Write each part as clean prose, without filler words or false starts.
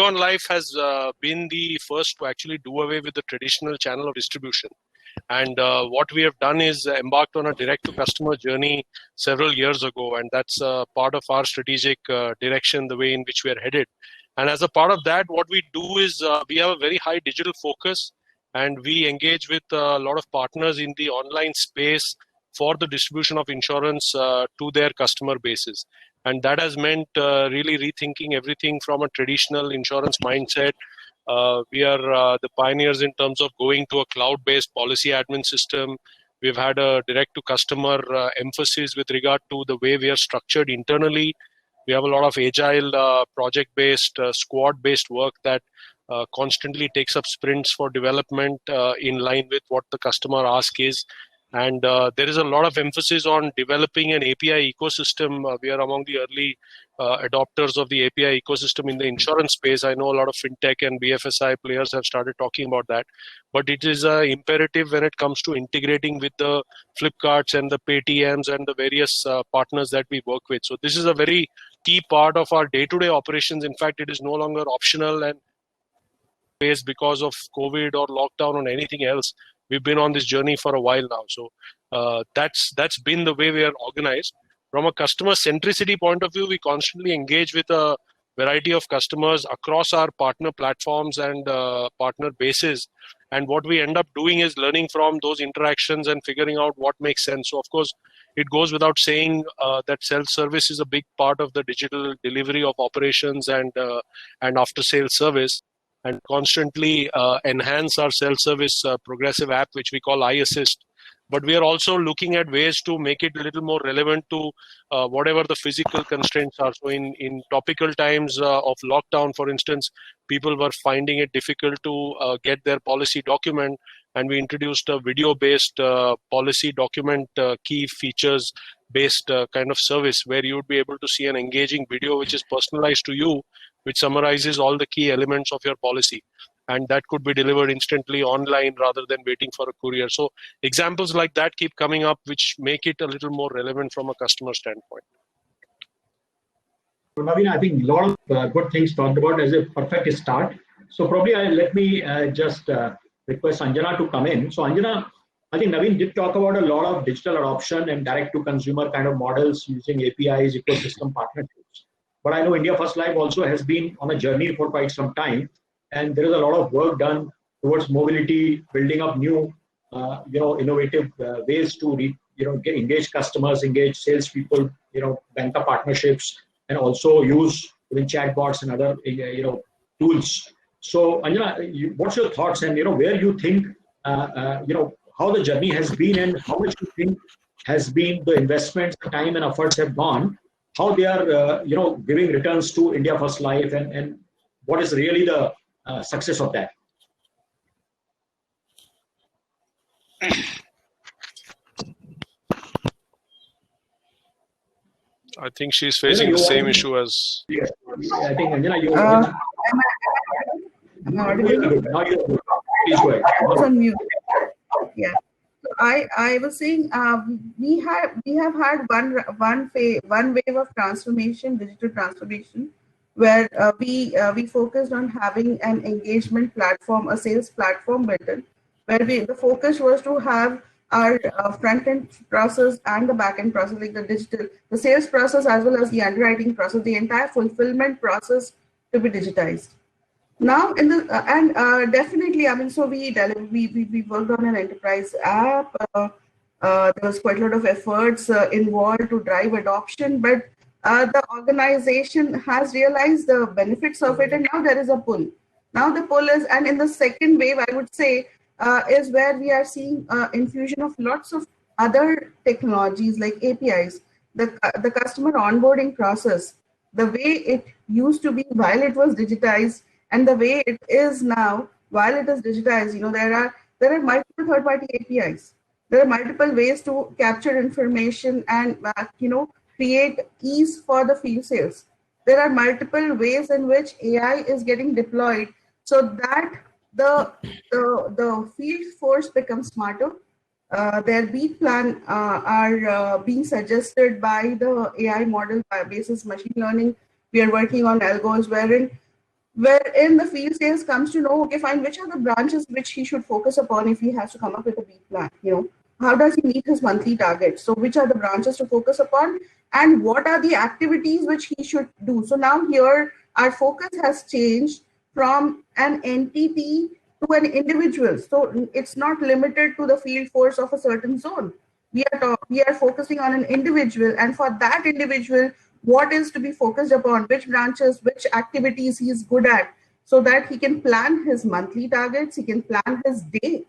Nippon Life has been the first to actually do away with the traditional channel of distribution. And what we have done is embarked on a direct-to-customer journey several years ago, and that's part of our strategic direction, the way in which we are headed. And as a part of that, what we do is we have a very high digital focus, and we engage with a lot of partners in the online space for the distribution of insurance to their customer bases. And that has meant really rethinking everything from a traditional insurance mindset. We are the pioneers in terms of going to a cloud-based policy admin system. We've had a direct-to-customer emphasis with regard to the way we are structured internally. We have a lot of agile, project-based, squad-based work that constantly takes up sprints for development in line with what the customer ask is. And there is a lot of emphasis on developing an API ecosystem. We are among the early adopters of the API ecosystem in the insurance space. I know a lot of fintech and BFSI players have started talking about that. But it is imperative when it comes to integrating with the Flipkarts and the Paytms and the various partners that we work with. So this is a very key part of our day-to-day operations. In fact, it is no longer optional and based because of COVID or lockdown or anything else. We've been on this journey for a while now. So that's been the way we are organized. From a customer centricity point of view, we constantly engage with a variety of customers across our partner platforms and partner bases. And what we end up doing is learning from those interactions and figuring out what makes sense. So of course, it goes without saying that self-service is a big part of the digital delivery of operations and after-sales service. And constantly enhance our self-service progressive app, which we call iAssist. But we are also looking at ways to make it a little more relevant to whatever the physical constraints are. So in topical times of lockdown, for instance, people were finding it difficult to get their policy document. And we introduced a video-based policy document key features-based kind of service where you would be able to see an engaging video which is personalized to you, which summarizes all the key elements of your policy. And that could be delivered instantly online rather than waiting for a courier. So examples like that keep coming up, which make it a little more relevant from a customer standpoint. So Naveen, I think a lot of good things talked about as a perfect start. So probably let me just request Anjana to come in. So Anjana, I think Naveen did talk about a lot of digital adoption and direct-to-consumer kind of models using APIs, ecosystem partnerships. But I know India First Life also has been on a journey for quite some time, and there is a lot of work done towards mobility, building up new, innovative ways to get engage customers, engage salespeople, banker partnerships, and also use even chatbots and other tools. So Anjana, what's your thoughts, and where you think how the journey has been, and how much you think has been the investments, time and efforts have gone, how they are giving returns to India First Life, and what is really the success of that? I think she's facing the same issue as. Yes, I think Anjana, you. Now you're good. Please go ahead. I was on mute. Yeah. I was saying we have had one wave of transformation, digital transformation, where we focused on having an engagement platform, a sales platform built in, where the focus was to have our front end process and the back end process, like the sales process as well as the underwriting process, the entire fulfillment process to be digitized. Now definitely, I mean, so we worked on an enterprise app. There was quite a lot of efforts involved to drive adoption, but the organization has realized the benefits of it, and now there is a pull. Now the pull is, and in the second wave, I would say, is where we are seeing infusion of lots of other technologies like APIs, the customer onboarding process, the way it used to be while it was digitized, and the way it is now while it is digitized. There are multiple third-party APIs. There are multiple ways to capture information and create ease for the field sales. There are multiple ways in which AI is getting deployed so that the field force becomes smarter. Their beat plan are being suggested by the AI model basis machine learning. We are working on algos wherein wherein the field sales comes to know, okay, fine, which are the branches which he should focus upon if he has to come up with a B plan, how does he meet his monthly targets? So which are the branches to focus upon and what are the activities which he should do? So now here our focus has changed from an entity to an individual. So it's not limited to the field force of a certain zone. We are focusing on an individual, and for that individual, what is to be focused upon, which branches, which activities he is good at, so that he can plan his monthly targets, he can plan his day.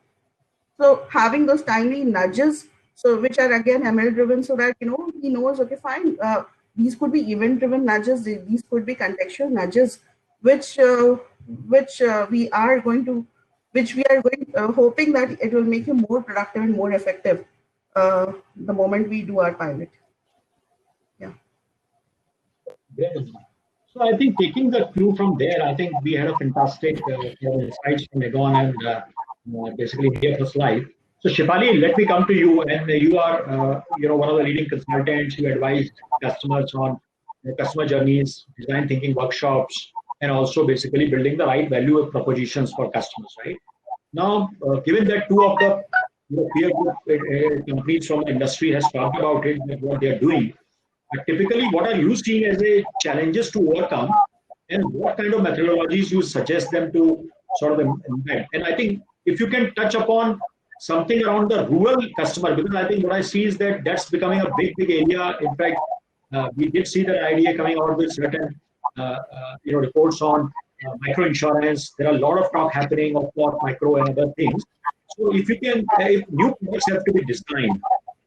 So having those tiny nudges, so which are again ML driven, so that he knows, okay, fine, these could be event driven nudges, these could be contextual nudges, which we are hoping that it will make him more productive and more effective the moment we do our pilot. Yeah. So I think taking the cue from there, I think we had a fantastic insights from Egon and basically here for slide. So Shefali, let me come to you, and you are one of the leading consultants. You advise customers on customer journeys, design thinking workshops, and also basically building the right value propositions for customers. Right now, given that two of the peer group companies from the industry has talked about it, what they are doing. Typically, what are you seeing as a challenges to overcome, and what kind of methodologies you suggest them to sort of embed? And I think if you can touch upon something around the rural customer, because I think what I see is that that's becoming a big area. In fact, we did see that idea coming out with certain reports on micro insurance. There are a lot of talk happening about micro and other things. So if new products have to be designed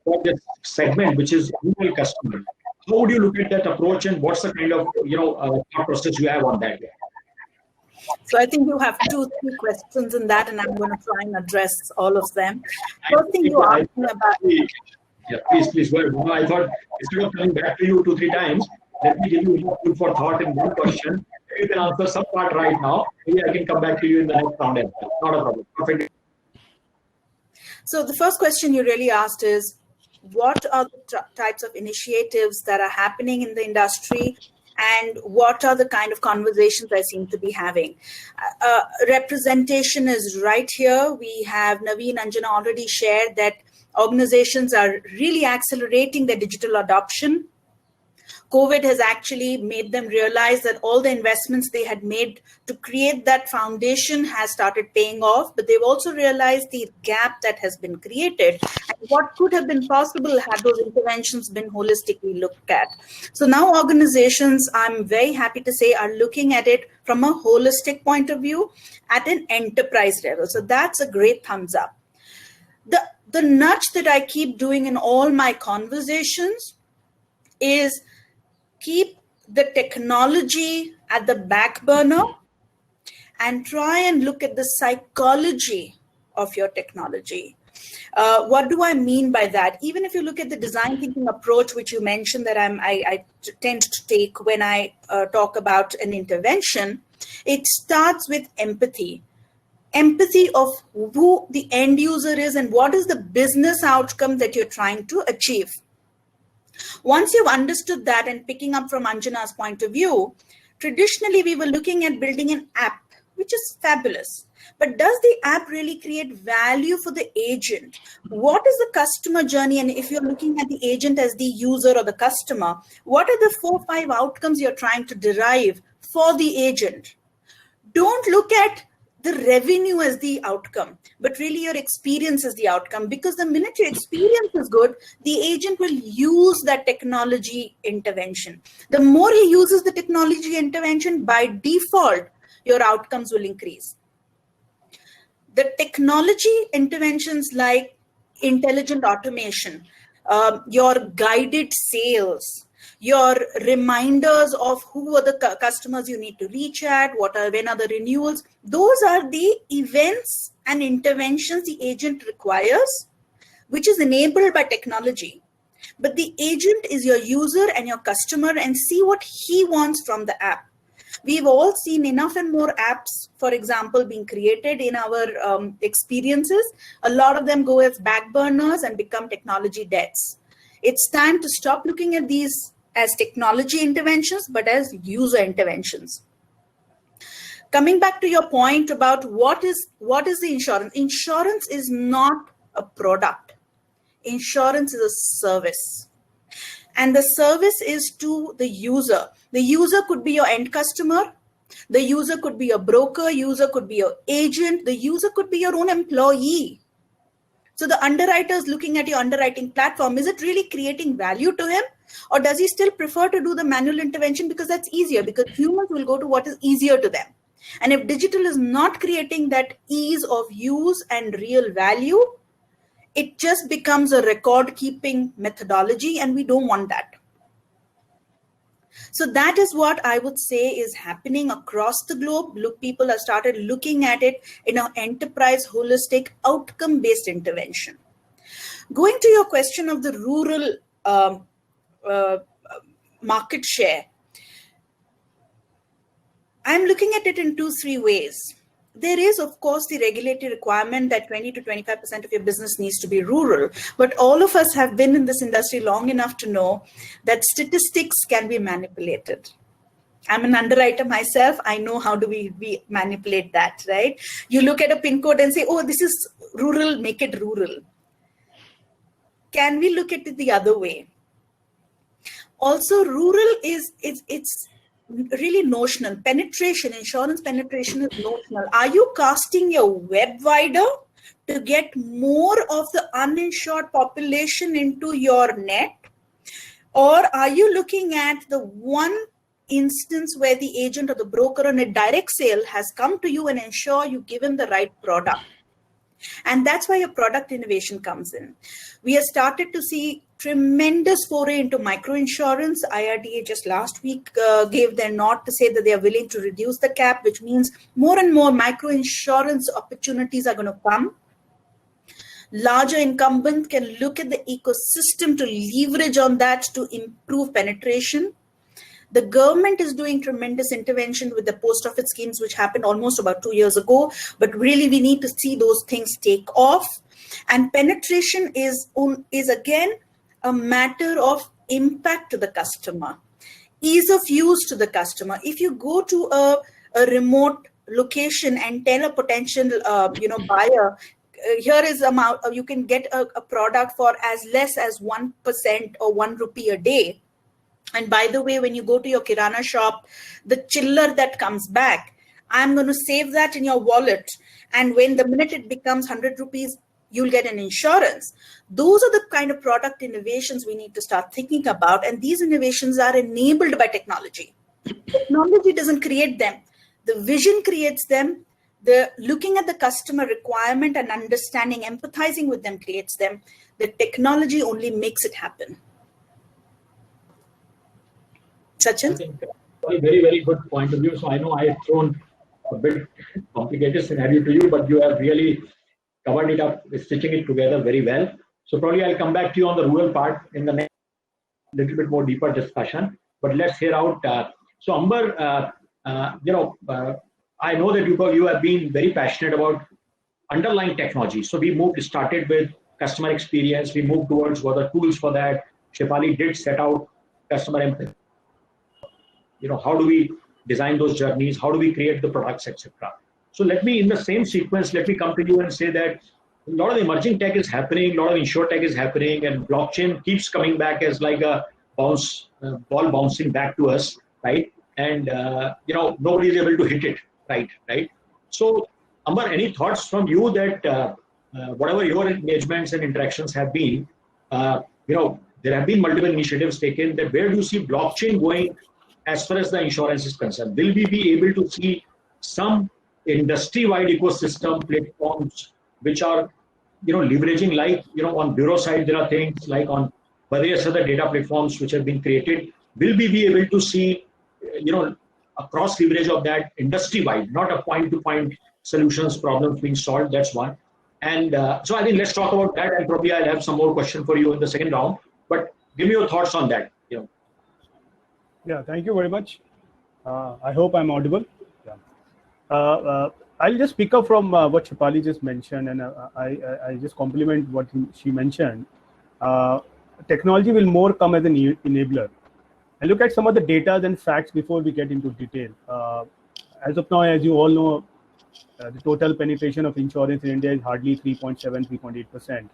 for this segment, which is rural customer, how would you look at that approach, and what's the kind of thought process you have on that? So I think you have 2-3 questions in that, and I'm going to try and address all of them. First thing you asked me about. Yeah, please go ahead. I thought instead of coming back to you 2-3 times, let me give you food for thought in one question. You can answer some part right now. Maybe I can come back to you in the next round. Not a problem. Perfect. So the first question you really asked is, what are the types of initiatives that are happening in the industry, and what are the kind of conversations I seem to be having? Representation is right here. We have Naveen, Anjana already shared that organizations are really accelerating their digital adoption. COVID has actually made them realize that all the investments they had made to create that foundation has started paying off, but they've also realized the gap that has been created and what could have been possible had those interventions been holistically looked at. So now organizations, I'm very happy to say, are looking at it from a holistic point of view at an enterprise level. So that's a great thumbs up. The nudge that I keep doing in all my conversations is keep the technology at the back burner and try and look at the psychology of your technology. What do I mean by that? Even if you look at the design thinking approach, which you mentioned that I tend to take when I talk about an intervention, it starts with empathy. Empathy of who the end user is and what is the business outcome that you're trying to achieve. Once you've understood that, and picking up from Anjana's point of view, traditionally we were looking at building an app, which is fabulous. But does the app really create value for the agent? What is the customer journey? And if you're looking at the agent as the user or the customer, what are the 4 or 5 outcomes you're trying to derive for the agent? Don't look at the revenue as the outcome, but really your experience is the outcome, because the minute your experience is good, the agent will use that technology intervention. The more he uses the technology intervention, by default, your outcomes will increase. The technology interventions like intelligent automation, your guided sales, your reminders of who are the customers you need to reach at, when are the renewals. Those are the events and interventions the agent requires, which is enabled by technology. But the agent is your user and your customer, and see what he wants from the app. We've all seen enough and more apps, for example, being created in our experiences. A lot of them go as back burners and become technology debts. It's time to stop looking at these as technology interventions, but as user interventions. Coming back to your point about what is the insurance? Insurance is not a product. Insurance is a service. And the service is to the user. The user could be your end customer. The user could be a broker. User could be your agent. The user could be your own employee. So the underwriter is looking at your underwriting platform. Is it really creating value to him? Or does he still prefer to do the manual intervention because that's easier? Because humans will go to what is easier to them. And if digital is not creating that ease of use and real value, it just becomes a record-keeping methodology, and we don't want that. So that is what I would say is happening across the globe. Look, people have started looking at it in an enterprise, holistic, outcome-based intervention. Going to your question of the rural market share, I'm looking at it in 2-3 ways. There is, of course, the regulatory requirement that 20 to 25% of your business needs to be rural. But all of us have been in this industry long enough to know that statistics can be manipulated. I'm an underwriter myself. I know how do we manipulate that, right? You look at a PIN code and say, oh, this is rural, make it rural. Can we look at it the other way? Also, rural it's really notional. Penetration, insurance penetration is notional. Are you casting your web wider to get more of the uninsured population into your net? Or are you looking at the one instance where the agent or the broker on a direct sale has come to you and ensure you give him the right product? And that's why your product innovation comes in. We have started to see tremendous foray into microinsurance. IRDA just last week gave their nod to say that they are willing to reduce the cap, which means more and more microinsurance opportunities are going to come. Larger incumbents can look at the ecosystem to leverage on that to improve penetration. The government is doing tremendous intervention with the post office schemes, which happened almost about 2 years ago. But really, we need to see those things take off. And penetration is again a matter of impact to the customer, ease of use to the customer. If you go to a remote location and tell a potential buyer, here is amount you can get a product for as less as 1% or 1 rupee a day. And by the way, when you go to your Kirana shop, the chiller that comes back, I'm going to save that in your wallet. And when the minute it becomes 100 rupees, you'll get an insurance. Those are the kind of product innovations we need to start thinking about. And these innovations are enabled by technology. Technology doesn't create them. The vision creates them. The looking at the customer requirement and understanding, empathizing with them creates them. The technology only makes it happen. Sachin? I think a very, very good point of view. So I know I have thrown a bit complicated scenario to you, but you have really covered it up, stitching it together very well. So probably I'll come back to you on the rural part in the next little bit more deeper discussion. But let's hear out. So Amber, I know that you have been very passionate about underlying technology. So we started with customer experience. We moved towards what are tools for that. Shefali did set out customer empathy. How do we design those journeys? How do we create the products, etc. So let me, in the same sequence, let me come to you and say that a lot of emerging tech is happening, a lot of insurtech is happening, and blockchain keeps coming back as like a ball bouncing back to us, right? And nobody is able to hit it, right? So Amber, any thoughts from you that whatever your engagements and interactions have been, there have been multiple initiatives taken. That where do you see blockchain going as far as the insurance is concerned? Will we be able to see some industry-wide ecosystem platforms which are, leveraging, like, on bureau side, there are things like on various other data platforms which have been created. Will we be able to see, a cross leverage of that industry-wide, not a point-to-point solutions problems being solved? That's one. And so I think let's talk about that, and probably I'll have some more question for you in the second round. But give me your thoughts on that. Yeah, thank you very much. I hope I'm audible. Yeah. I'll just pick up from what Shefali just mentioned, and I just compliment what she mentioned. Technology will more come as an enabler. And look at some of the data and facts before we get into detail. as of now, as you all know, the total penetration of insurance in India is hardly 3.7, 3.8%.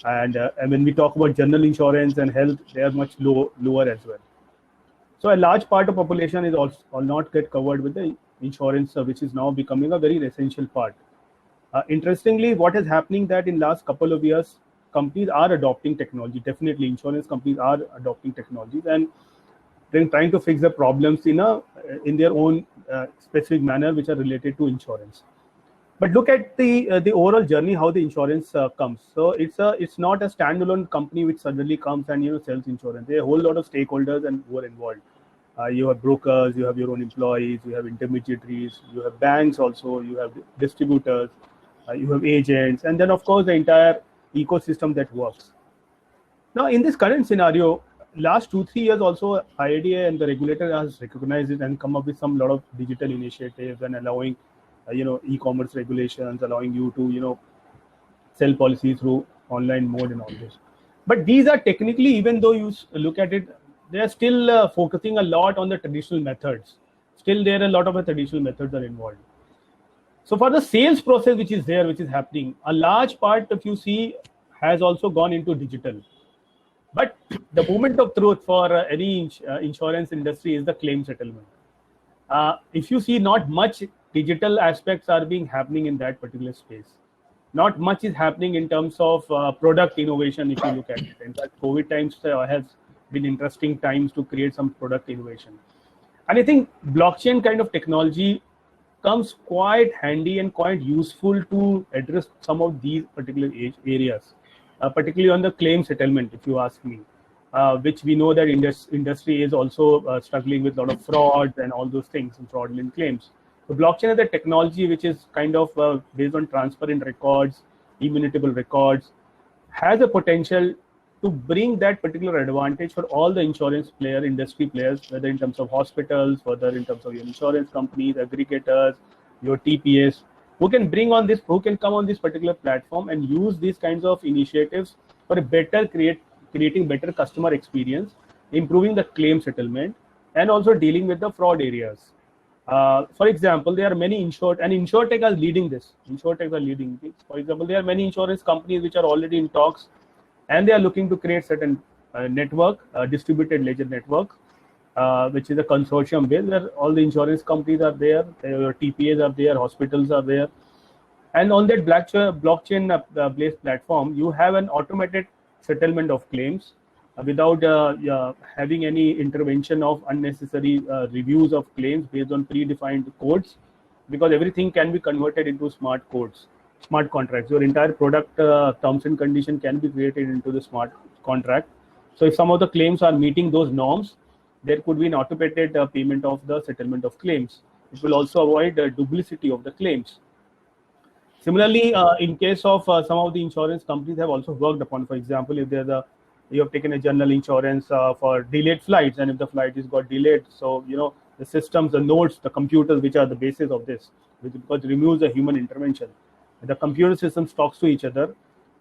And when we talk about general insurance and health, they are much lower as well. So a large part of population is also not get covered with the insurance, which is now becoming a very essential part. Interestingly, what is happening that in last couple of years, companies are adopting technology. Definitely, insurance companies are adopting technologies and then trying to fix the problems in their own specific manner, which are related to insurance. But look at the overall journey, how the insurance comes. So it's not a standalone company which suddenly comes and sells insurance. There are a whole lot of stakeholders and who are involved. You have brokers, you have your own employees, you have intermediaries, you have banks also, you have distributors, you have agents, and then of course the entire ecosystem that works. Now in this current scenario, last 2-3 years also, IRDAI and the regulator has recognized it and come up with some lot of digital initiatives and allowing e-commerce regulations, allowing you to sell policies through online mode and all this. But these are technically, even though you look at it, they are still focusing a lot on the traditional methods. Still there are a lot of the traditional methods are involved. So for the sales process which is happening, a large part, if you see, has also gone into digital. But the moment of truth for any insurance industry is the claim settlement. If you see, not much digital aspects are being happening in that particular space. Not much is happening in terms of product innovation, if you look at it. In fact, COVID times has been interesting times to create some product innovation. And I think blockchain kind of technology comes quite handy and quite useful to address some of these particular areas, particularly on the claim settlement, if you ask me, which we know that industry is also struggling with a lot of frauds and all those things and fraudulent claims. So blockchain is a technology which is kind of based on transparent records, immutable records, has a potential to bring that particular advantage for all the insurance industry players, whether in terms of hospitals, whether in terms of your insurance companies, aggregators, your TPS, who can come on this particular platform and use these kinds of initiatives for a better creating better customer experience, improving the claim settlement, and also dealing with the fraud areas. For example, there are many and InsurTech are leading this. For example, there are many insurance companies which are already in talks, and they are looking to create certain network, distributed ledger network, which is a consortium base where all the insurance companies are there, TPAs are there, hospitals are there. And on that blockchain-based platform, you have an automated settlement of claims without having any intervention of unnecessary reviews of claims based on predefined codes, because everything can be converted into smart contracts. Your entire product terms and condition can be created into the smart contract. So if some of the claims are meeting those norms, there could be an automated payment of the settlement of claims. It will also avoid duplicity of the claims. Similarly, in case of some of the insurance companies have also worked upon, for example, if you have taken a general insurance for delayed flights, and if the flight is got delayed, so the systems, the nodes, the computers, which are the basis of this, because it removes the human intervention. The computer systems talks to each other,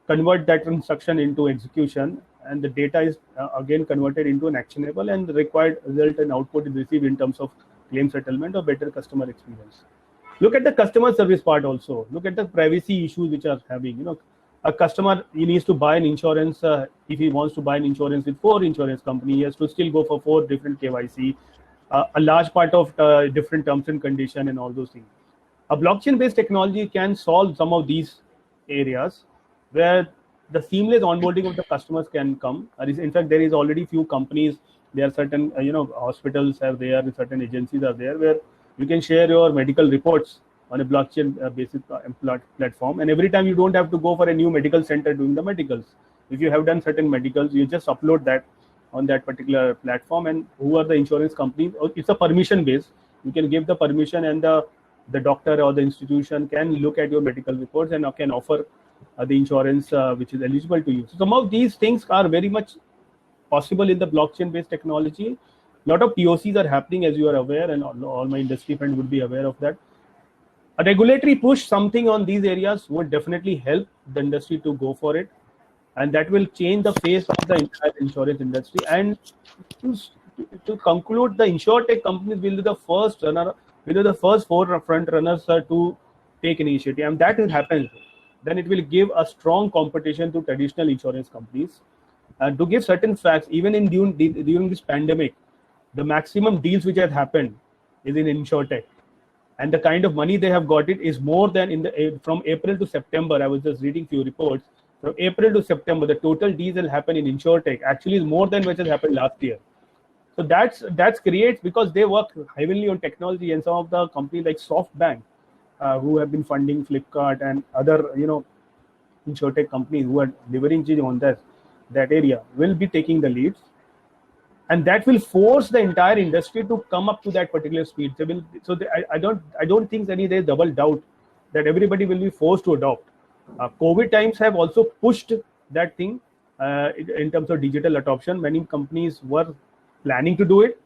convert that instruction into execution, and the data is again converted into an actionable, and the required result and output is received in terms of claim settlement or better customer experience. Look at the customer service part also. Look at the privacy issues which are having. A customer, he needs to buy an insurance. If he wants to buy an insurance with 4 insurance companies, he has to still go for 4 different KYC, a large part of different terms and condition and all those things. A blockchain-based technology can solve some of these areas where the seamless onboarding of the customers can come. In fact, there is already few companies. There are certain, hospitals are there, certain agencies are there where you can share your medical reports on a blockchain-based platform. And every time you don't have to go for a new medical center doing the medicals. If you have done certain medicals, you just upload that on that particular platform, and who are the insurance companies? It's a permission-based. You can give the permission, and the doctor or the institution can look at your medical reports and can offer the insurance which is eligible to you. So some of these things are very much possible in the blockchain-based technology. A lot of POCs are happening, as you are aware, and all my industry friends would be aware of that. A regulatory push something on these areas would definitely help the industry to go for it, and that will change the face of the entire insurance industry. And to conclude, the InsurTech companies will be the first we are the first 4 front runners to take initiative, and that will happen. Then it will give a strong competition to traditional insurance companies. To give certain facts, even in during this pandemic, the maximum deals which have happened is in InsurTech, and the kind of money they have got it is more than from April to September. I was just reading few reports. From April to September, the total deals will happen in InsurTech actually is more than what has happened last year. So that's creates, because they work heavily on technology, and some of the companies like SoftBank, who have been funding Flipkart and other InsurTech companies who are leveraging on that area, will be taking the leads, and that will force the entire industry to come up to that particular speed. I don't think there is double doubt that everybody will be forced to adopt. COVID times have also pushed that thing in terms of digital adoption. Many companies were planning to do it,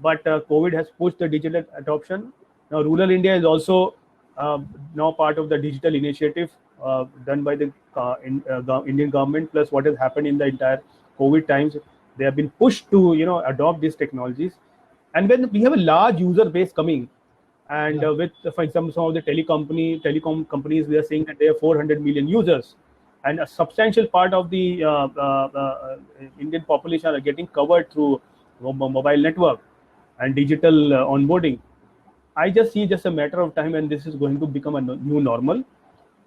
but COVID has pushed the digital adoption. Now, rural India is also now part of the digital initiative done by the Indian government. Plus, what has happened in the entire COVID times, they have been pushed to adopt these technologies. And when we have a large user base coming, and with, for example, some of the telecom companies, they are saying that they have 400 million users, and a substantial part of the Indian population are getting covered through mobile network and digital onboarding. I just see just a matter of time, and this is going to become a new normal,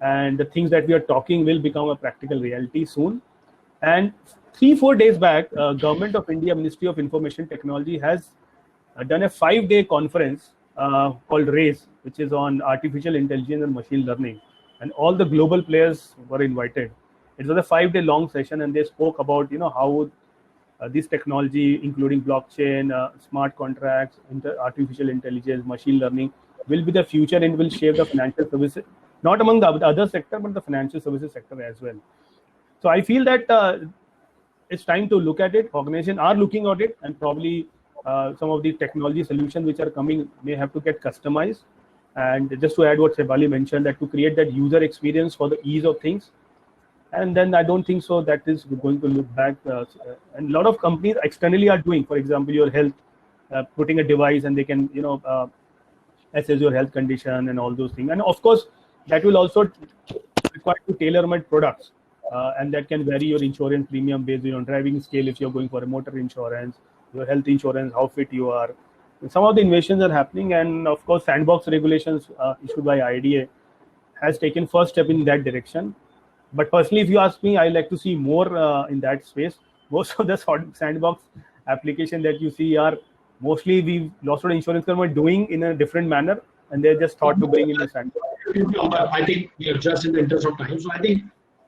and the things that we are talking will become a practical reality soon. And 3-4 days back, Government of India, Ministry of Information Technology has done a 5-day conference called RAISE, which is on artificial intelligence and machine learning, and all the global players were invited. It was a 5-day long session, and they spoke about how this technology, including blockchain, smart contracts, artificial intelligence, machine learning, will be the future and will shape the financial services, not among the other sector, but the financial services sector as well. So I feel that it's time to look at it. Organizations are looking at it, and probably some of the technology solutions which are coming may have to get customized. And just to add what Shefali mentioned, that to create that user experience for the ease of things. And then I don't think so that is going to look back. And a lot of companies externally are doing, for example, your health, putting a device and they can, assess your health condition and all those things. And of course, that will also require to tailor-made products. And that can vary your insurance premium based on driving scale if you're going for a motor insurance, your health insurance, how fit you are. And some of the innovations are happening, and of course, sandbox regulations issued by IDA has taken first step in that direction. But personally, if you ask me, I like to see more in that space. Most of the sandbox application that you see are mostly we lost our insurance company doing in a different manner, and they're just thought to bring in the sandbox. I think just in the interest of time, so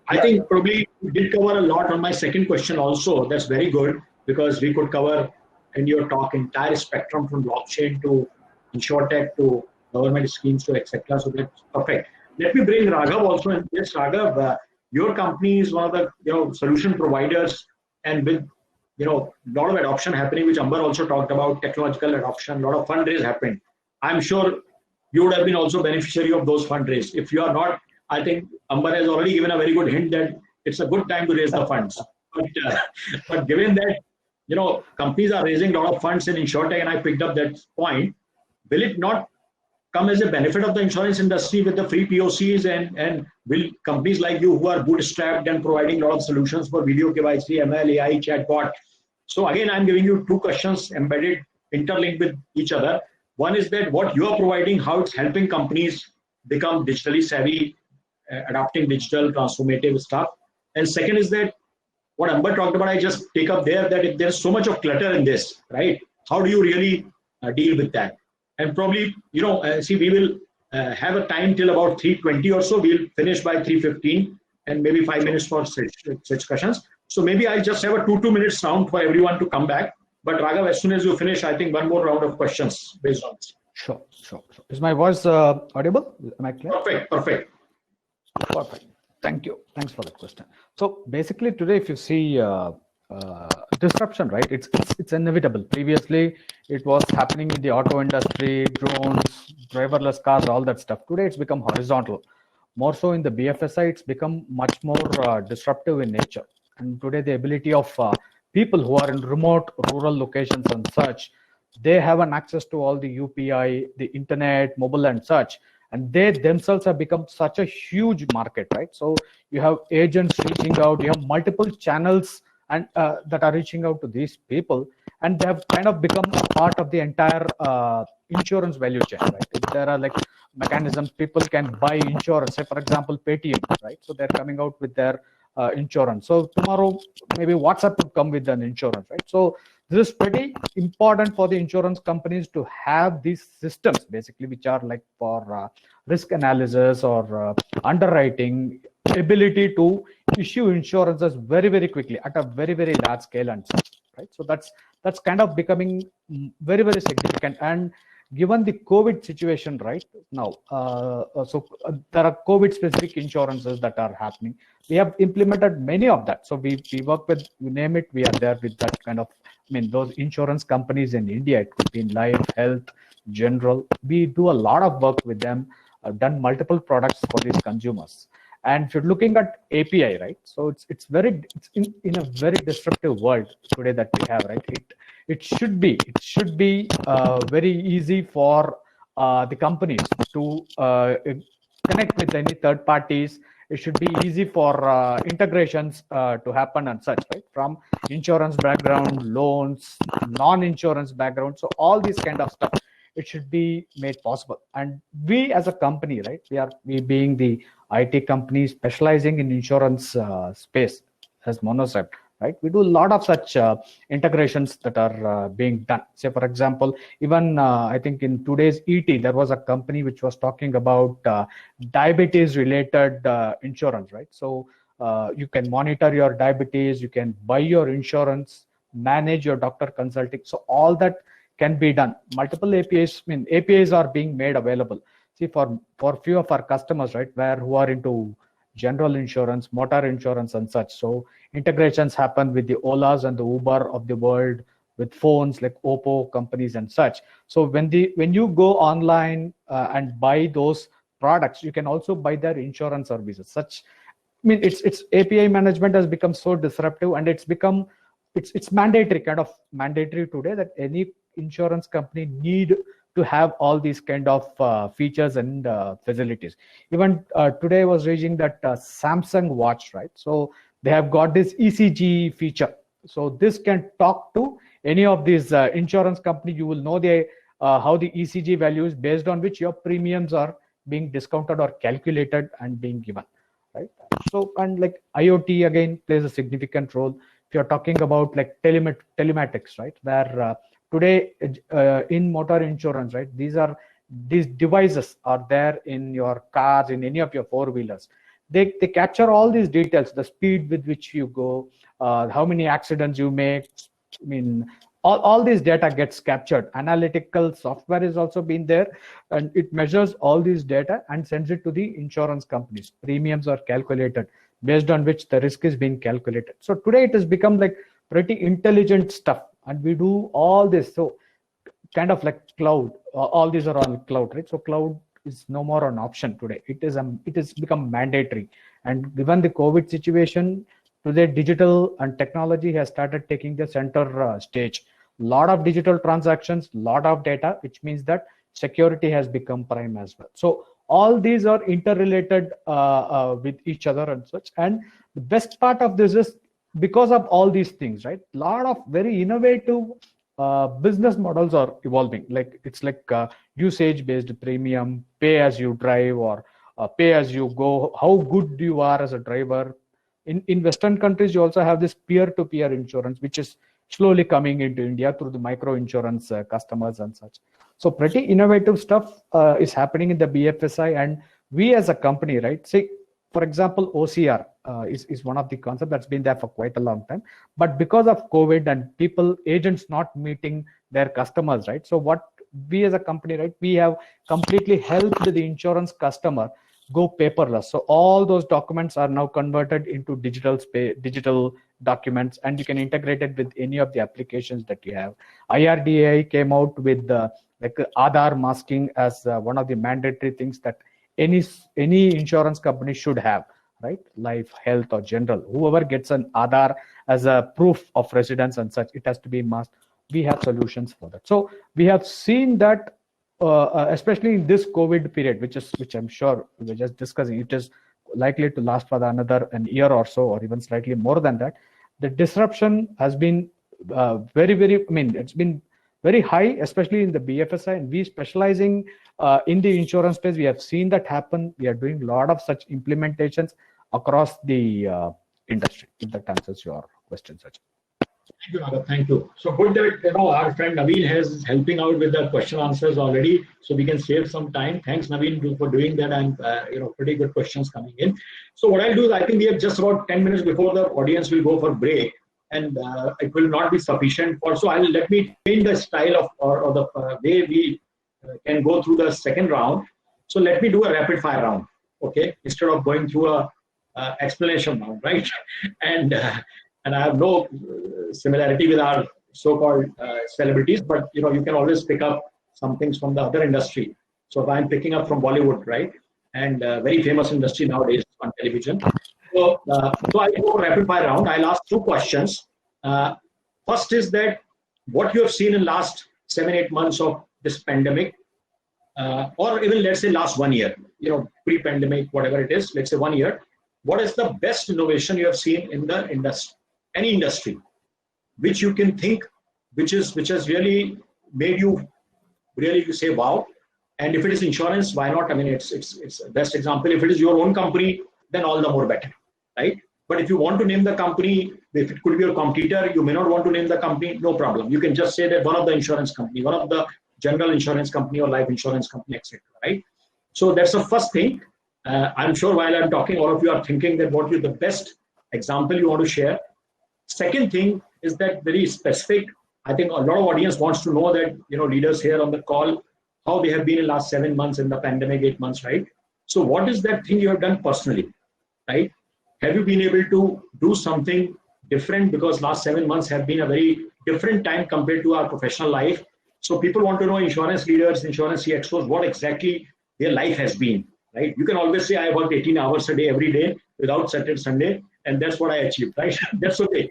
I think probably we did cover a lot on my second question also. That's very good, because we could cover in your talk entire spectrum from blockchain to InsurTech to government schemes to etc. So that's perfect. Let me bring Raghav also in. Yes, Raghav, your company is one of the solution providers, and with a lot of adoption happening, which Amber also talked about, technological adoption, a lot of fundraise happened. I'm sure you would have been also beneficiary of those fundraise. If you are not, I think Amber has already given a very good hint that it's a good time to raise the funds. But given that companies are raising a lot of funds in InsurTech, and I picked up that point, will it not come as a benefit of the insurance industry with the free POCs, and will companies like you who are bootstrapped and providing a lot of solutions for video KYC, ML, AI, chatbot? So again, I'm giving you two questions embedded, interlinked with each other. One is that what you are providing, how it's helping companies become digitally savvy, adopting digital transformative stuff. And second is that what Amber talked about, I just take up there, that if there's so much of clutter in this, right? How do you really deal with that? And probably, see, we will have a time till about 3:20 or so. We'll finish by 3:15 and maybe 5 minutes for such questions. So maybe I'll just have a 2 minutes round for everyone to come back. But Raghav, as soon as you finish, I think one more round of questions based on this. Sure. Is my voice audible? Am I clear? Perfect. Thank you. Thanks for that question. So basically today, if you see disruption, right? It's inevitable. Previously, it was happening in the auto industry, drones, driverless cars, all that stuff. Today, it's become horizontal. More so in the BFSI, it's become much more disruptive in nature. And today, the ability of people who are in remote rural locations and such They have an access to all the UPI, the internet, mobile and such, and they themselves have become such a huge market, right? So you have agents reaching out, you have multiple channels and that are reaching out to these people, and they have kind of become a part of the entire insurance value chain, right? There are like mechanisms people can buy insurance, say for example Paytm, right? So they're coming out with their insurance. So tomorrow maybe WhatsApp would come with an insurance, right? So this is pretty important for the insurance companies to have these systems basically, which are like for risk analysis or underwriting, ability to issue insurances very, very quickly at a very, very large scale and such, right? So that's kind of becoming very, very significant. And given the COVID situation right now, there are COVID specific insurances that are happening. We have implemented many of that. So we work with, you name it, we are there with that kind of, those insurance companies in India. It could be in life, health, general. We do a lot of work with them. I've done multiple products for these consumers. And if you're looking at API, right? So it's in a very disruptive world today that we have, right? It should be very easy for the companies to connect with any third parties. It should be easy for integrations to happen and such, right? From insurance background, loans, non-insurance background. So all these kind of stuff, it should be made possible. And we as a company, right? We being the IT company specializing in insurance space as Monosep, right? We do a lot of such integrations that are being done. Say, for example, even I think in today's ET, there was a company which was talking about diabetes-related insurance, right? So you can monitor your diabetes, you can buy your insurance, manage your doctor consulting. So all that can be done. Multiple APIs, APIs are being made available. See, for few of our customers, right, who are into general insurance, motor insurance and such. So integrations happen with the Olas and the Uber of the world, with phones like Oppo companies and such. So when you go online and buy those products, you can also buy their insurance services. It's API management has become so disruptive, and it's mandatory, kind of mandatory today, that any insurance company need to have all these kind of features and facilities. Even today I was reading that Samsung watch, right? So they have got this ECG feature. So this can talk to any of these insurance company. You will know how the ECG values based on which your premiums are being discounted or calculated and being given, right? So, and like IoT again plays a significant role. If you're talking about like telematics, right? Where today in motor insurance, right? These devices are there in your cars, in any of your four-wheelers. They capture all these details, the speed with which you go, how many accidents you make. All this data gets captured. Analytical software is also been there, and it measures all these data and sends it to the insurance companies. Premiums are calculated based on which the risk is being calculated. So today it has become like pretty intelligent stuff, and we do all this. So kind of like cloud, all these are on cloud, right? So cloud is no more an option today. It has become mandatory. And given the COVID situation, today digital and technology has started taking the center stage. Lot of digital transactions, lot of data, which means that security has become prime as well. So all these are interrelated with each other and such. And the best part of this is, because of all these things, right? A lot of very innovative business models are evolving. Like it's like usage-based premium, pay as you drive, or pay as you go. How good you are as a driver. In Western countries, you also have this peer-to-peer insurance, which is slowly coming into India through the micro insurance customers and such. So pretty innovative stuff is happening in the BFSI, and we as a company, right? Say, for example, OCR is one of the concepts that's been there for quite a long time. But because of COVID and agents not meeting their customers, right? So what we as a company, right? We have completely helped the insurance customer go paperless. So all those documents are now converted into digital documents, and you can integrate it with any of the applications that you have. IRDAI came out with like Aadhaar masking as one of the mandatory things that any insurance company should have, right? Life, health, or general. Whoever gets an Aadhaar as a proof of residence and such, it has to be masked. we have solutions for that. So we have seen that, especially in this COVID period, which I'm sure we were just discussing, it is likely to last for another an year or so, or even slightly more than that. The disruption has been it's been very high, especially in the BFSI, and we specializing in the insurance space. We have seen that happen. We are doing a lot of such implementations across the industry. If that answers your question, Sachin. Thank you, Naga. Thank you. So good that our friend Naveen is helping out with the question answers already, so we can save some time. Thanks, Naveen, for doing that, and pretty good questions coming in. So what I'll do is, I think we have just about 10 minutes before the audience will go for break, and it will not be sufficient. Also, let me change the style of or the way we can go through the second round. So let me do a rapid fire round, okay? Instead of going through a explanation round, right? And I have no similarity with our so-called celebrities, but you can always pick up some things from the other industry. So if I'm picking up from Bollywood, right, and very famous industry nowadays on television. So I go rapid fire round. I'll ask 2 questions. First is that what you have seen in last 7-8 months of this pandemic, or even let's say last 1 year, pre-pandemic, whatever it is, let's say 1 year. What is the best innovation you have seen in the industry, any industry, which you can think, which has really made you really say wow? And if it is insurance, why not? I mean, it's the best example. If it is your own company, then all the more better, right? But if you want to name the company, if it could be your competitor, you may not want to name the company, no problem. You can just say that one of the insurance company, one of the general insurance company or life insurance company, etc. Right? So that's the first thing. I'm sure while I'm talking, all of you are thinking that what is the best example you want to share. Second thing is that very specific. I think a lot of audience wants to know that, leaders here on the call, how they have been in last 7 months in the pandemic, 8 months, right? So what is that thing you have done personally, right? Have you been able to do something different? Because last 7 months have been a very different time compared to our professional life. So people want to know, insurance leaders, insurance CXOs, what exactly their life has been, right? You can always say, I work 18 hours a day, every day, without Saturday, Sunday, and that's what I achieved, right? That's okay.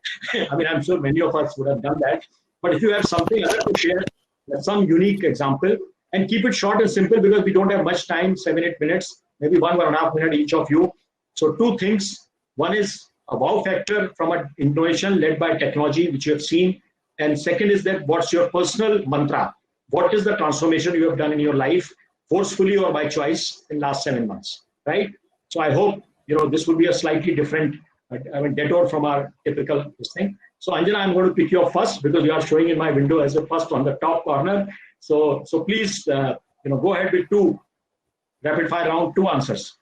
I mean, I'm sure many of us would have done that. But if you have something other to share, some unique example, and keep it short and simple because we don't have much time, 7-8 minutes, maybe 1.5 minutes each of you. So 2 things. One is a wow factor from an innovation led by technology, which you have seen. And second is that what's your personal mantra? What is the transformation you have done in your life, forcefully or by choice, in last 7 months, right? So I hope, this will be a slightly different detour from our typical thing. So Anjana, I'm going to pick you up first because you are showing in my window as a first on the top corner. So please, go ahead with 2 rapid fire round, 2 answers.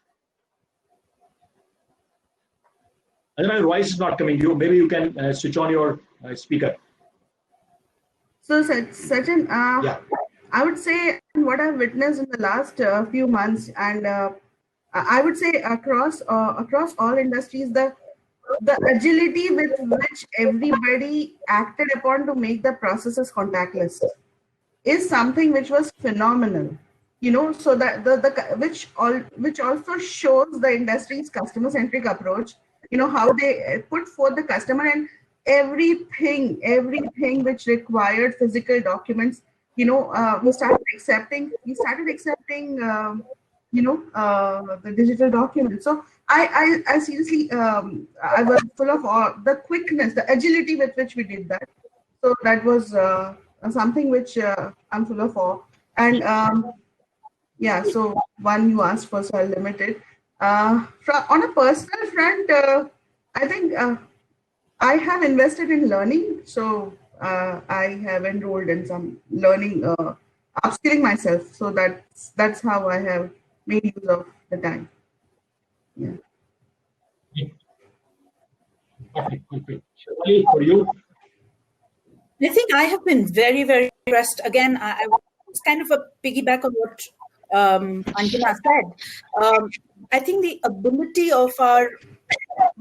Anjana, your voice is not coming. Maybe you can switch on your speaker. So Sachin, Yeah. I would say what I've witnessed in the last few months, and I would say across all industries, the agility with which everybody acted upon to make the processes contactless is something which was phenomenal. So that which also shows the industry's customer-centric approach. How they put forth the customer, and everything which required physical documents. We started accepting the digital documents. So I seriously, I was full of awe, the quickness, the agility with which we did that. So that was something which I'm full of awe. And so one you asked for, so I'll limit it. On a personal front, I think I have invested in learning. So I have enrolled in some learning, upskilling myself. So that's how I have made use of the time. Yeah. Shirley, for you? I think I have been very, very impressed. Again, I was kind of a piggyback on what Anjana said. I think the ability of our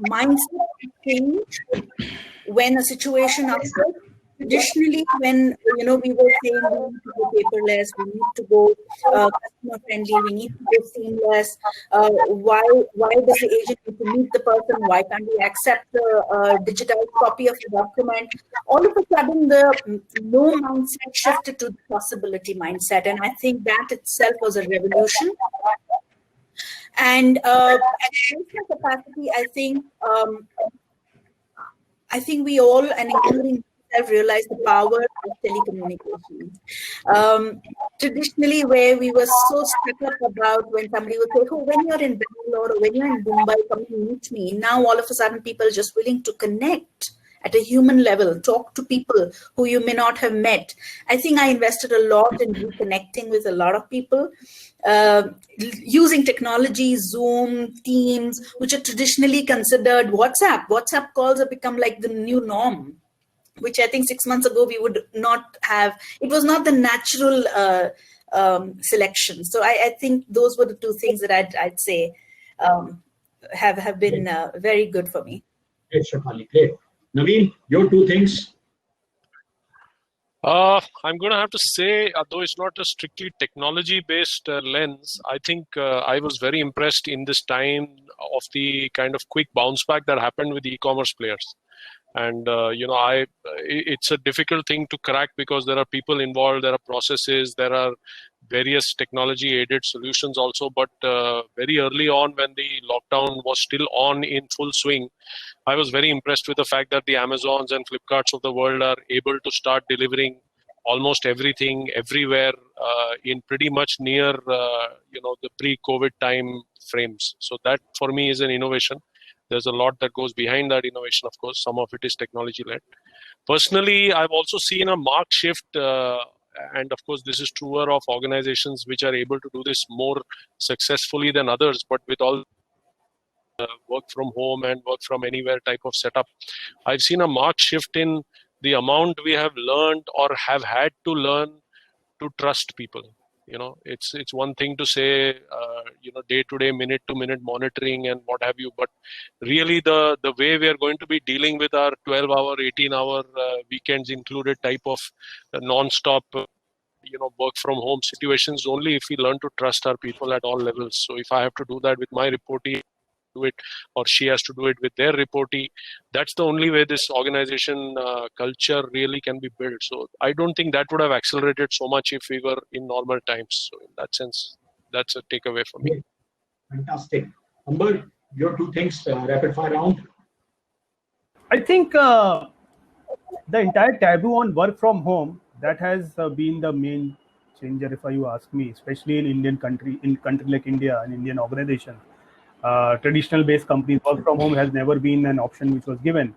mindset to change when a situation occurs traditionally, when we were saying we need to go paperless, we need to go customer friendly, we need to go seamless. Why does the agent need to meet the person? Why can't we accept a digital copy of the document? All of a sudden, the no mindset shifted to the possibility mindset, and I think that itself was a revolution. And at personal capacity, I think we all, and including myself, realized the power of telecommunications. Traditionally, where we were so stuck up about when somebody would say, "Oh, when you're in Bangalore or when you're in Mumbai, come and meet me." Now, all of a sudden, people are just willing to connect at a human level, talk to people who you may not have met. I think I invested a lot in reconnecting with a lot of people. Using technology, Zoom, Teams, which are traditionally considered WhatsApp. WhatsApp calls have become like the new norm, which I think 6 months ago we would not have. It was not the natural selection. So I think those were the two things that I'd say have been very good for me. Great, Shefali, great. Naveen, your two things. I'm going to have to say, though it's not a strictly technology-based lens, I think I was very impressed in this time of the kind of quick bounce back that happened with e-commerce players. And, it's a difficult thing to crack because there are people involved, there are processes, there are various technology-aided solutions also. But very early on, when the lockdown was still on in full swing, I was very impressed with the fact that the Amazons and Flipkarts of the world are able to start delivering almost everything everywhere in pretty much near the pre-COVID time frames. So that for me is an innovation. There's a lot that goes behind that innovation, of course. Some of it is technology-led. Personally, I've also seen a marked shift, and of course, this is truer of organizations which are able to do this more successfully than others, but with all work from home and work from anywhere type of setup, I've seen a marked shift in the amount we have learned or have had to learn to trust people. It's one thing to say, day-to-day, minute-to-minute monitoring and what have you, but really the way we are going to be dealing with our 12-hour, 18-hour weekends included type of non-stop, work from home situations only if we learn to trust our people at all levels. So if I have to do that with my reportee, do it, or she has to do it with their reportee, that's the only way this organization culture really can be built. So I don't think that would have accelerated so much if we were in normal times. So in that sense, that's a takeaway for me. Fantastic. Amber, your two things, rapid fire round. I think the entire taboo on work from home, that has been the main changer, if you ask me, especially in country like India, an Indian organization. Traditional based companies, work from home has never been an option which was given.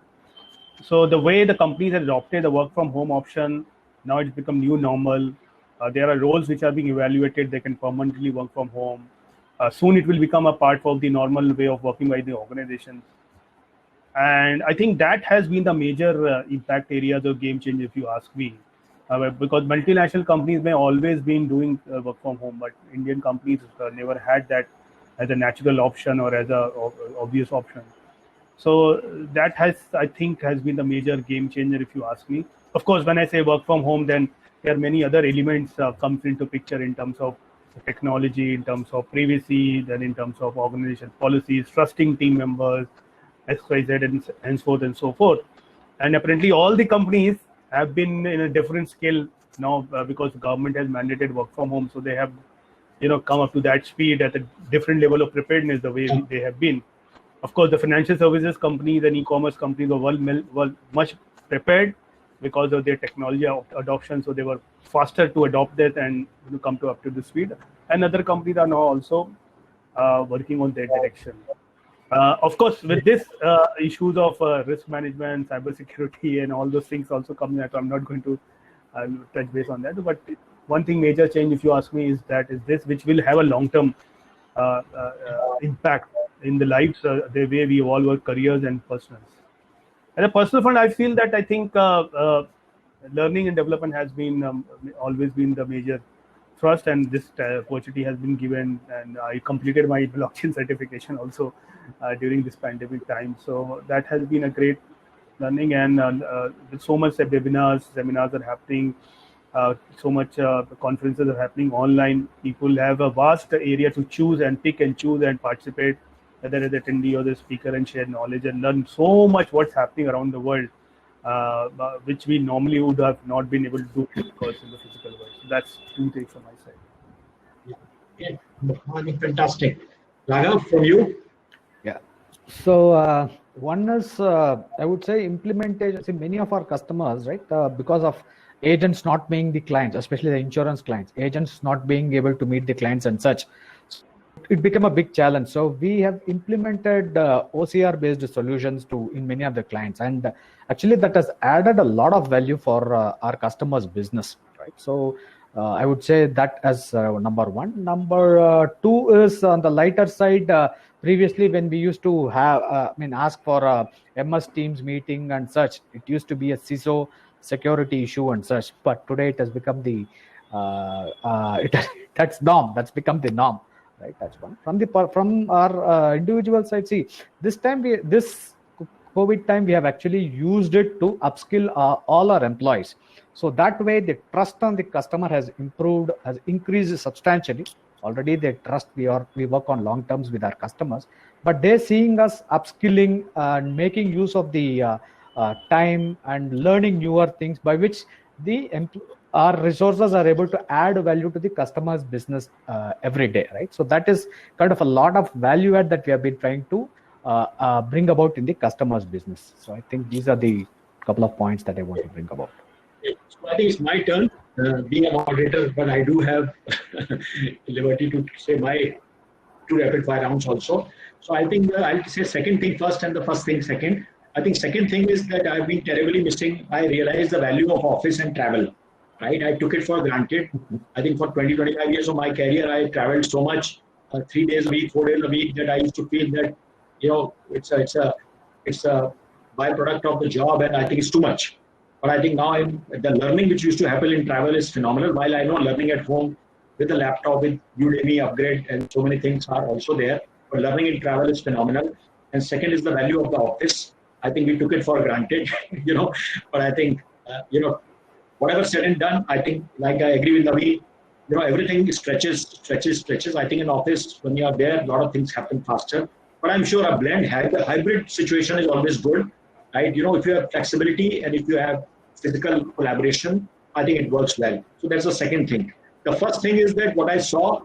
So the way the companies have adopted the work from home option, now it's become new normal. There are roles which are being evaluated, they can permanently work from home. Soon it will become a part of the normal way of working by the organizations. And I think that has been the major impact areas of game change, if you ask me. Because multinational companies may always been doing work from home, but Indian companies never had that as a natural option or as a obvious option. So that has been the major game changer, if you ask me. Of course, when I say work from home, then there are many other elements comes into picture in terms of technology, in terms of privacy, then in terms of organization policies, trusting team members, XYZ, and so forth and so forth. And apparently all the companies have been in a different scale now because the government has mandated work from home. So they have come up to that speed at a different level of preparedness the way they have been. Of course, the financial services companies and e-commerce companies were much prepared because of their technology adoption. So they were faster to adopt that and come up to the speed. And other companies are now also working on that direction. Of course, with this issues of risk management, cybersecurity, and all those things also coming out, I'm not going to touch base on that. But one thing major change, if you ask me, is this which will have a long-term impact in the lives, the way we evolve our careers and personals. As a personal front, I feel that I think learning and development has been always been the major thrust, and this opportunity has been given, and I completed my blockchain certification also during this pandemic time. So that has been a great learning, and with so much seminars are happening, so much conferences are happening online. People have a vast area to choose and pick and choose and participate, whether as attendee or the speaker, and share knowledge and learn so much what's happening around the world, which we normally would have not been able to do because in the physical world. So that's two things from my side. Yeah, fantastic. Raghav, from you? Yeah. So one is, I would say, implementation. See, many of our customers, right, because of agents not being the clients, especially the insurance clients, agents not being able to meet the clients and such, it became a big challenge. So we have implemented OCR-based solutions in many of the clients, and actually that has added a lot of value for our customers' business, right? So I would say that as number one. Number two is on the lighter side. Previously, when we used to have, ask for a MS Teams meeting and such, it used to be a CISO security issue and such. But today it has become the that's norm. That's become the norm, right? That's one. From our individual side, see, this COVID time we have actually used it to upskill all our employees. So that way, the trust on the customer has increased substantially. Already they trust we work on long terms with our customers, but they're seeing us upskilling and making use of the time and learning newer things, by which our resources are able to add value to the customer's business every day, right? So that is kind of a lot of value add that we have been trying to bring about in the customer's business. So I think these are the couple of points that I want to bring about. So I think it's my turn, being a moderator, but I do have liberty to say my 2 rapid fire rounds also. So I think I'll say second thing first and the first thing second. I think second thing is that I've been terribly missing. I realized the value of office and travel, right? I took it for granted. I think for 20-25 years of my career, I traveled so much, 3 days a week, 4 days a week, that I used to feel that, it's a byproduct of the job, and I think it's too much. But I think now the learning which used to happen in travel is phenomenal. While I know learning at home with the laptop, with Udemy upgrade, and so many things are also there, but learning in travel is phenomenal. And second is the value of the office. I think we took it for granted, but I think, whatever said and done, I think, like I agree with Navi, everything stretches. I think in office, when you are there, a lot of things happen faster. But I'm sure a hybrid situation is always good, right? If you have flexibility and if you have physical collaboration, I think it works well. So that's the second thing. The first thing is that what I saw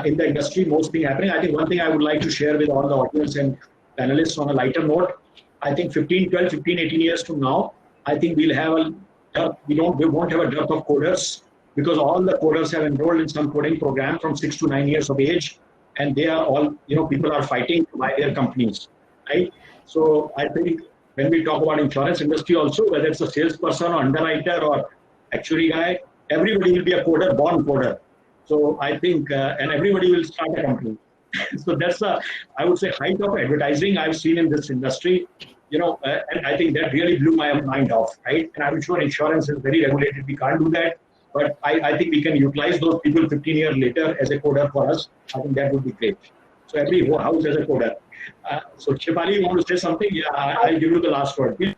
in the industry, most thing happening, I think one thing I would like to share with all the audience and panelists on a lighter note, I think 18 years from now, I think we won't have a dearth of coders, because all the coders have enrolled in some coding program from 6 to 9 years of age, and they are all, people are fighting to buy their companies, right? So I think when we talk about insurance industry also, whether it's a salesperson or underwriter or actuary guy, everybody will be a coder, born coder. So I think, and everybody will start a company. So that's I would say, height of advertising I've seen in this industry, and I think that really blew my mind off, right? And I'm sure insurance is very regulated. We can't do that. But I think we can utilize those people 15 years later as a coder for us. I think that would be great. So every house as a coder. So Shefali, you want to say something? Yeah, I'll give you the last word. Please.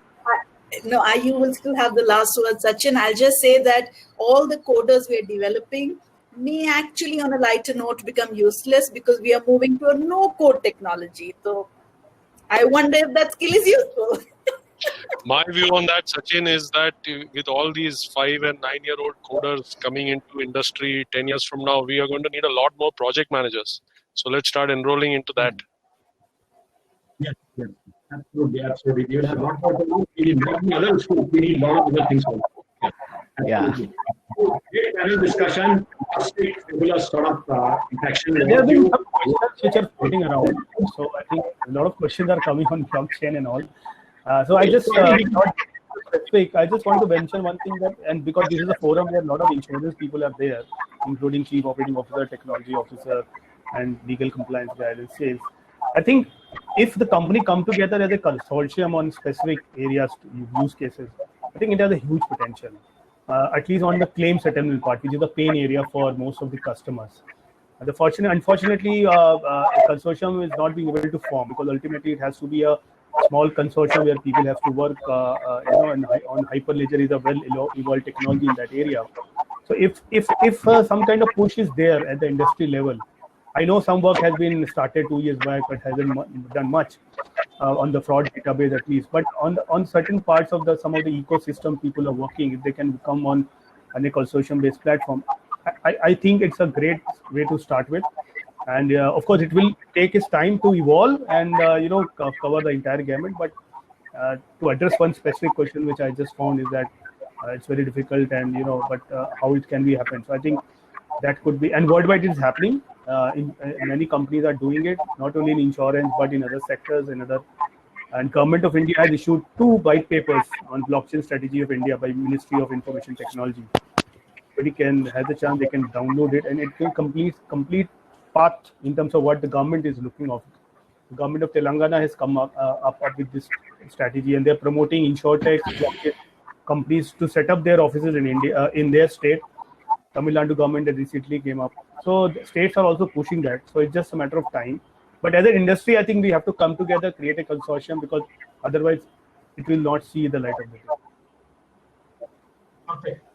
No, you will still have the last word, Sachin. I'll just say that all the coders we are developing may actually, on a lighter note, become useless because we are moving to a no-code technology. So I wonder if that skill is useful. My view on that, Sachin, is that with all these 5 and 9-year-old coders coming into industry 10 years from now, we are going to need a lot more project managers. So let's start enrolling into that. Yes, absolutely. We will have a lot more to do. We need other schools. We need a lot of other things also. Yeah. Great panel discussion. Fabulous sort of interaction. There have been some questions which are floating around. So I think a lot of questions are coming on blockchain and all. So I just I just want to mention one thing, that, and because this is a forum where a lot of insurance people are there, including chief operating officer, technology officer, and legal compliance guidance sales. I think if the company come together as a consortium on specific areas, use cases, I think it has a huge potential. At least on the claim settlement part, which is the pain area for most of the customers. Unfortunately, a consortium is not being able to form, because ultimately it has to be a small consortium where people have to work, and on Hyperledger is a well-evolved technology in that area. So if some kind of push is there at the industry level, I know some work has been started 2 years back, but hasn't done much on the fraud database at least. But on certain parts of some of the ecosystem people are working, if they can come on a consortium-based platform, I think it's a great way to start with. And of course, it will take its time to evolve and cover the entire gamut. But to address one specific question, which I just found, is that it's very difficult, and but how it can be happen. So I think that could be, and worldwide it is happening. In many companies are doing it, not only in insurance but in other sectors and other. And Government of India has issued 2 white papers on blockchain strategy of India by Ministry of Information Technology. Anybody has a chance, they can download it, and it will complete path in terms of what the government is looking of. The government of Telangana has come up with this strategy, and they're promoting insurtech companies to set up their offices in India, in their state. Tamil Nadu government that recently came up. So the states are also pushing that. So it's just a matter of time. But as an industry, I think we have to come together, create a consortium, because otherwise it will not see the light of the day.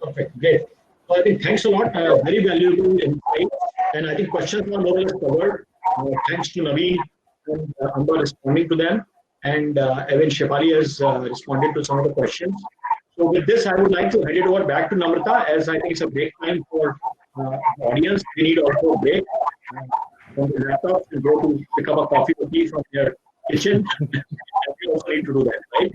Perfect, great. So I think thanks a lot. Very valuable insight, and I think questions are more or less covered. Thanks to Naveen and Amba responding to them, and Evan Shefali has responded to some of the questions. So with this, I would like to hand it over back to Namrata, as I think it's a great time for the audience. We need also a break from the laptops and go to pick up a coffee or tea from their kitchen. We also need to do that, right?